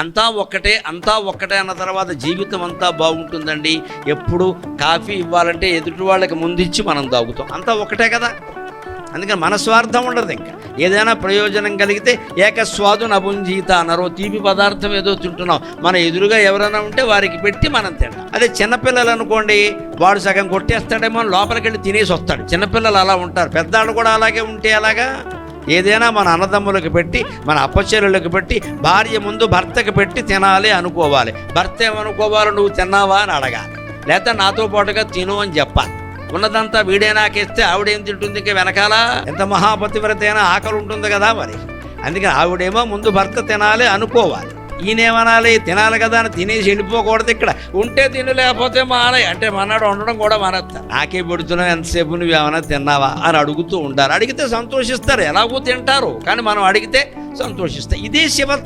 అంతా ఒక్కటే అన్న తర్వాత జీవితం అంతా బాగుంటుందండి. ఎప్పుడు కాఫీ ఇవ్వాలంటే ఎదుటి వాళ్ళకి ముందిచ్చి మనం తాగుతాం. అంతా ఒక్కటే కదా. అందుకని మన స్వార్థం ఉండదు. ఇంకా ఏదైనా ప్రయోజనం కలిగితే ఏకస్వాదు నభుంజీత అన్నారు. తీపి పదార్థం ఏదో తింటున్నాం, మన ఎదురుగా ఎవరైనా ఉంటే వారికి పెట్టి మనం తింటాం. అదే చిన్నపిల్లలు అనుకోండి, వాడు సగం కొట్టేస్తాడేమో లోపలికి వెళ్ళి తినేసి వస్తాడు. చిన్నపిల్లలు అలా ఉంటారు. పెద్దవాళ్ళు కూడా అలాగే ఉంటే అలాగా. ఏదైనా మన అన్నదమ్ములకు పెట్టి, మన అప్పచెల్లెళ్ళకి పెట్టి, భార్య ముందు భర్తకి పెట్టి తినాలి అనుకోవాలి. భర్త ఏమనుకోవాలి, నువ్వు తిన్నావా అని అడగాలి, లేకపోతే నాతో పాటుగా తిను అని చెప్పాలి. ఉన్నదంతా వీడే నాకేస్తే ఆవిడేం తింటుంది? ఇంకా వెనకాల ఎంత మహాపతివ్రత అయినా ఆకలి ఉంటుంది కదా మరి. అందుకని ఆవిడేమో ముందు భర్త తినాలి అనుకోవాలి, ఈయనేమనాలి తినాలి కదా అని తినేసి వెళ్ళిపోకూడదు. ఇక్కడ ఉంటే తిను, లేకపోతే మానయ్య అంటే మన్నాడు ఉండడం కూడా మానేస్తా. నాకే పెడుతున్నావు, ఎంతసేపు నువ్వు ఏమైనా తిన్నావా అని అడుగుతూ ఉండాలి. అడిగితే సంతోషిస్తారు, ఎలాగో తింటారు, కానీ మనం అడిగితే సంతోషిస్తాం. ఇదే శివత్వం.